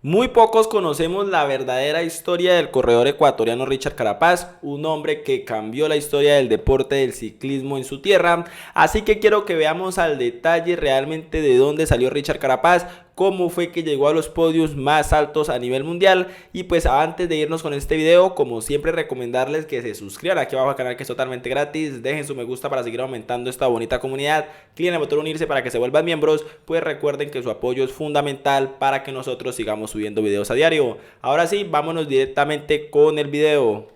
Muy pocos conocemos la verdadera historia del corredor ecuatoriano Richard Carapaz, un hombre que cambió la historia del deporte del ciclismo en su tierra, así que quiero que veamos al detalle realmente de dónde salió Richard Carapaz, cómo fue que llegó a los podios más altos a nivel mundial. Y pues antes de irnos con este video, como siempre, recomendarles que se suscriban aquí abajo al canal, que es totalmente gratis, dejen su me gusta para seguir aumentando esta bonita comunidad, cliquen en el botón unirse para que se vuelvan miembros, pues recuerden que su apoyo es fundamental para que nosotros sigamos subiendo videos a diario. Ahora sí, vámonos directamente con el video.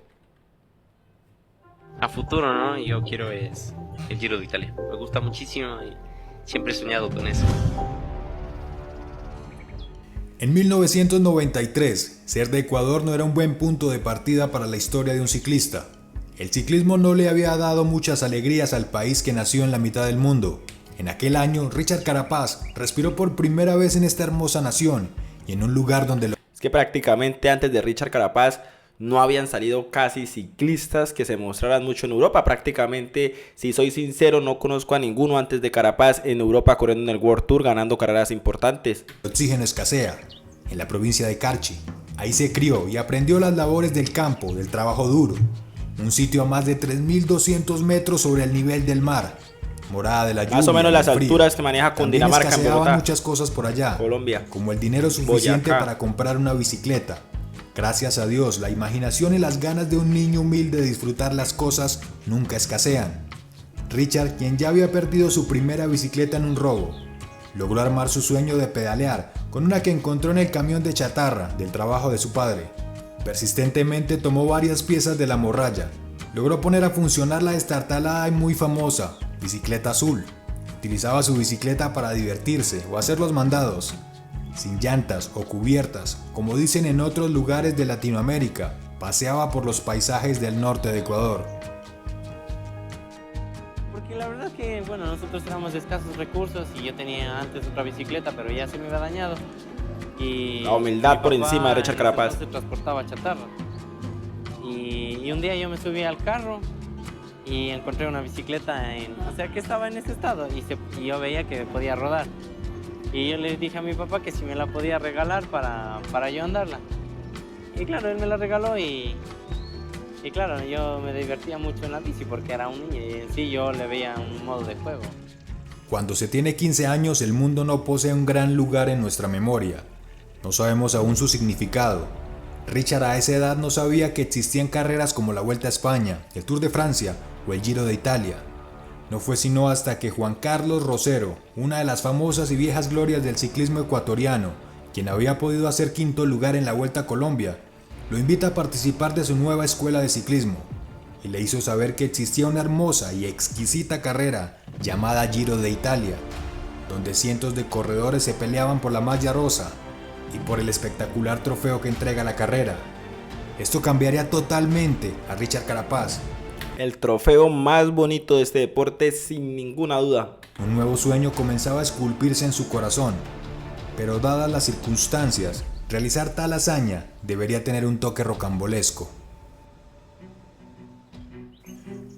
A futuro, ¿no? Yo quiero es el Giro de Italia. Me gusta muchísimo y siempre he soñado con eso. En 1993, ser de Ecuador no era un buen punto de partida para la historia de un ciclista. El ciclismo no le había dado muchas alegrías al país que nació en la mitad del mundo. En aquel año, Richard Carapaz respiró por primera vez en esta hermosa nación y en un lugar donde Es que prácticamente antes de Richard Carapaz no habían salido casi ciclistas que se mostraran mucho en Europa. Prácticamente, si soy sincero, no conozco a ninguno antes de Carapaz en Europa corriendo en el World Tour, ganando carreras importantes. el oxígeno escasea, en la provincia de Carchi. Ahí se crió y aprendió las labores del campo, del trabajo duro. Un sitio a más de 3.200 metros sobre el nivel del mar. Morada de la lluvia, Más o menos las del frío. alturas que maneja También Cundinamarca en escaseaban Bogotá, muchas cosas por allá, Colombia, como el dinero suficiente Boyacá. para comprar una bicicleta. Gracias a Dios, la imaginación y las ganas de un niño humilde de disfrutar las cosas nunca escasean. Richard, quien ya había perdido su primera bicicleta en un robo, logró armar su sueño de pedalear con una que encontró en el camión de chatarra del trabajo de su padre. Persistentemente tomó varias piezas de la morralla. Logró poner a funcionar la destartalada y muy famosa bicicleta azul. Utilizaba su bicicleta para divertirse o hacer los mandados. Sin llantas o cubiertas, como dicen en otros lugares de Latinoamérica, paseaba por los paisajes del norte de Ecuador. Porque la verdad es que, bueno, nosotros éramos de escasos recursos y yo tenía antes otra bicicleta, pero ya se me había dañado. Y La humildad mi por papá encima de Richard en ese Carapaz. entonces transportaba chatarra. Y un día yo me subí al carro y encontré una bicicleta o sea, que estaba en ese estado y yo veía que podía rodar. Y yo le dije a mi papá que si me la podía regalar para yo andarla. Y claro, él me la regaló y claro, yo me divertía mucho en la bici porque era un niño y en sí yo le veía un modo de juego. Cuando se tiene 15 años, el mundo no posee un gran lugar en nuestra memoria. No sabemos aún su significado. Richard a esa edad no sabía que existían carreras como la Vuelta a España, el Tour de Francia o el Giro de Italia. No fue sino hasta que Juan Carlos Rosero, una de las famosas y viejas glorias del ciclismo ecuatoriano, quien había podido hacer quinto lugar en la Vuelta a Colombia, lo invita a participar de su nueva escuela de ciclismo y le hizo saber que existía una hermosa y exquisita carrera llamada Giro de Italia, donde cientos de corredores se peleaban por la malla rosa y por el espectacular trofeo que entrega la carrera. Esto cambiaría totalmente a Richard Carapaz. El trofeo más bonito de este deporte, sin ninguna duda. Un nuevo sueño comenzaba a esculpirse en su corazón, pero dadas las circunstancias, realizar tal hazaña debería tener un toque rocambolesco.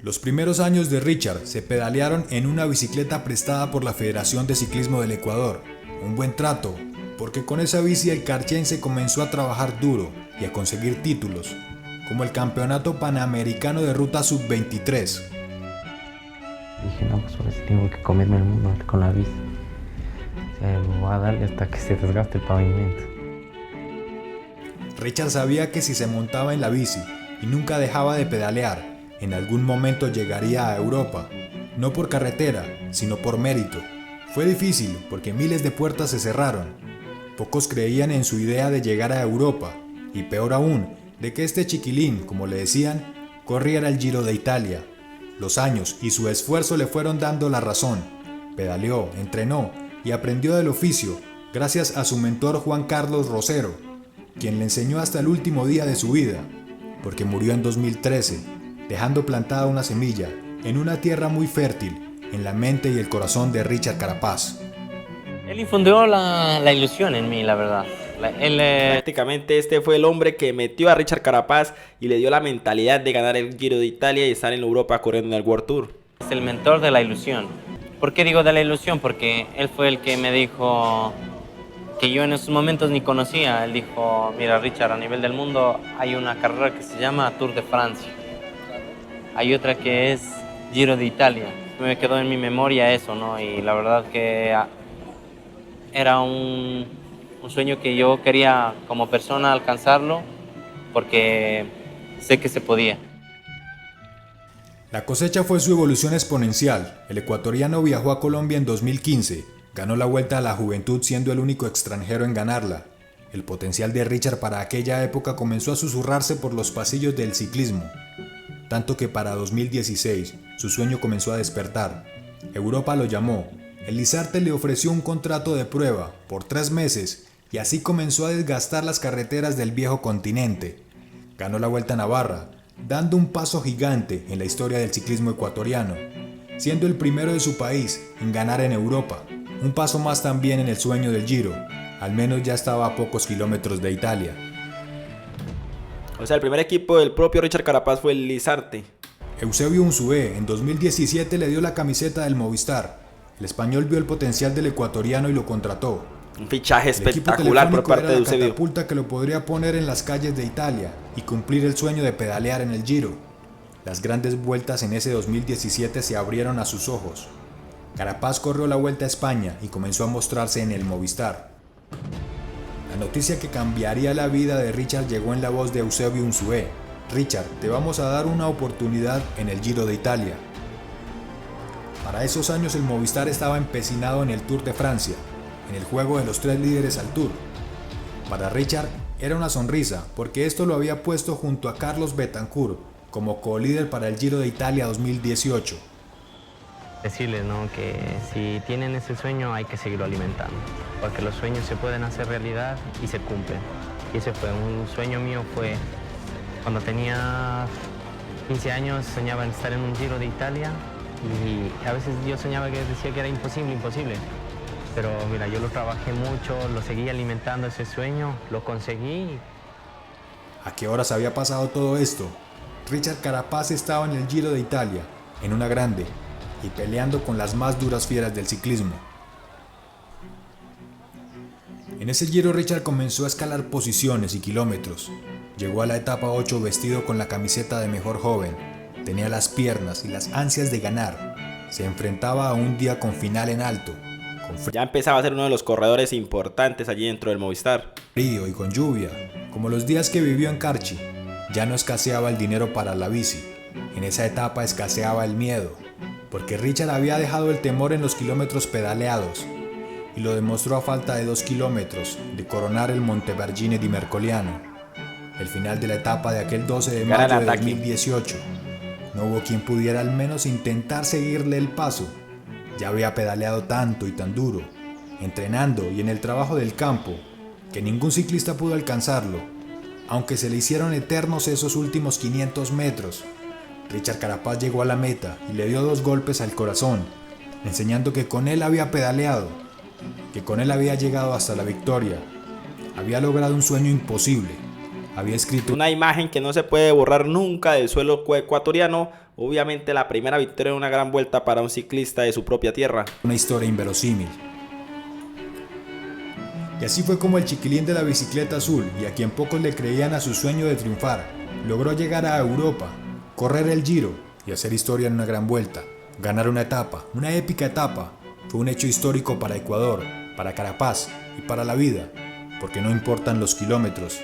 Los primeros años de Richard se pedalearon en una bicicleta prestada por la Federación de Ciclismo del Ecuador. Un buen trato, porque con esa bici el carchense comenzó a trabajar duro y a conseguir títulos, como el Campeonato Panamericano de Ruta Sub-23. Dije, no, pues ahora sí tengo que comerme el mundo con la bici. O sea, me voy a darle hasta que se desgaste el pavimento. Richard sabía que si se montaba en la bici y nunca dejaba de pedalear, en algún momento llegaría a Europa, no por carretera, sino por mérito. Fue difícil porque miles de puertas se cerraron. Pocos creían en su idea de llegar a Europa, y peor aún, de que este chiquilín, como le decían, corriera el Giro de Italia. Los años y su esfuerzo le fueron dando la razón. Pedaleó, entrenó y aprendió del oficio gracias a su mentor Juan Carlos Rosero, quien le enseñó hasta el último día de su vida, porque murió en 2013, dejando plantada una semilla en una tierra muy fértil en la mente y el corazón de Richard Carapaz. Él infundió la ilusión en mí, la verdad. Prácticamente este fue el hombre que metió a Richard Carapaz y le dio la mentalidad de ganar el Giro de Italia y estar en Europa corriendo en el World Tour. Es el mentor de la ilusión. ¿Por qué digo de la ilusión? Porque él fue el que me dijo, que yo en esos momentos ni conocía. Él dijo, mira Richard, a nivel del mundo hay una carrera que se llama Tour de Francia. Hay otra que es Giro de Italia. Me quedó en mi memoria eso, ¿no? Y la verdad que era un sueño que yo quería como persona alcanzarlo porque sé que se podía. La cosecha fue su evolución exponencial. El ecuatoriano viajó a Colombia en 2015, ganó la Vuelta a la Juventud siendo el único extranjero en ganarla. El potencial de Richard para aquella época comenzó a susurrarse por los pasillos del ciclismo, tanto que para 2016 su sueño comenzó a despertar. Europa lo llamó, el Lizarte le ofreció un contrato de prueba por 3 meses y así comenzó a desgastar las carreteras del viejo continente. Ganó la Vuelta a Navarra, dando un paso gigante en la historia del ciclismo ecuatoriano, siendo el primero de su país en ganar en Europa. Un paso más también en el sueño del Giro, al menos ya estaba a pocos kilómetros de Italia. O sea, el primer equipo del propio Richard Carapaz fue el Lizarte. Eusebio Unzué en 2017 le dio la camiseta del Movistar. El español vio el potencial del ecuatoriano y lo contrató. Un fichaje El equipo espectacular por telefónico parte era de la Eusebio. catapulta que lo podría poner en las calles de Italia y cumplir el sueño de pedalear en el Giro. Las grandes vueltas en ese 2017 se abrieron a sus ojos. Carapaz corrió la Vuelta a España y comenzó a mostrarse en el Movistar. La noticia que cambiaría la vida de Richard llegó en la voz de Eusebio Unzué. Richard, te vamos a dar una oportunidad en el Giro de Italia. Para esos años el Movistar estaba empecinado en el Tour de Francia, en el juego de los 3 líderes al Tour. Para Richard era una sonrisa, porque esto lo había puesto junto a Carlos Betancourt como co-líder para el Giro de Italia 2018. Decirles, ¿no?, que si tienen ese sueño hay que seguirlo alimentando, porque los sueños se pueden hacer realidad y se cumplen. Y ese fue un sueño mío, fue cuando tenía 15 años, soñaba en estar en un Giro de Italia y a veces yo soñaba que decía que era imposible, imposible. Pero mira, yo lo trabajé mucho, lo seguí alimentando ese sueño, lo conseguí. ¿A qué horas había pasado todo esto? Richard Carapaz estaba en el Giro de Italia, en una grande, y peleando con las más duras fieras del ciclismo. En ese Giro Richard comenzó a escalar posiciones y kilómetros. Llegó a la etapa 8 vestido con la camiseta de mejor joven. Tenía las piernas y las ansias de ganar. Se enfrentaba a un día con final en alto, con Ya empezaba a ser uno de los corredores importantes allí dentro del Movistar. frío y con lluvia, como los días que vivió en Carchi. Ya no escaseaba el dinero para la bici. En esa etapa escaseaba el miedo, porque Richard había dejado el temor en los kilómetros pedaleados y lo demostró a falta de 2 kilómetros de coronar el Montevergine di Mercoliano. El final de la etapa de aquel 12 de Gran mayo de ataque. 2018. No hubo quien pudiera al menos intentar seguirle el paso. Ya había pedaleado tanto y tan duro, entrenando y en el trabajo del campo, que ningún ciclista pudo alcanzarlo, aunque se le hicieron eternos esos últimos 500 metros. Richard Carapaz llegó a la meta y le dio 2 golpes al corazón, enseñando que con él había pedaleado, que con él había llegado hasta la victoria, había logrado un sueño imposible, había escrito Una imagen que no se puede borrar nunca del suelo ecuatoriano. Obviamente la primera victoria en una gran vuelta para un ciclista de su propia tierra. una historia inverosímil. Y así fue como el chiquilín de la bicicleta azul, y a quien pocos le creían a su sueño de triunfar, logró llegar a Europa, correr el Giro y hacer historia en una gran vuelta. Ganar una etapa, una épica etapa, fue un hecho histórico para Ecuador, para Carapaz y para la vida, porque no importan los kilómetros.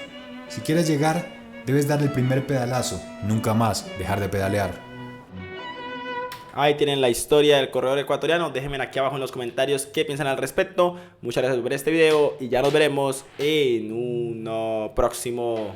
Si quieres llegar, debes dar el primer pedalazo, nunca más dejar de pedalear. Ahí tienen la historia del corredor ecuatoriano. Déjenme aquí abajo en los comentarios qué piensan al respecto. Muchas gracias por ver este video y ya nos veremos en uno próximo.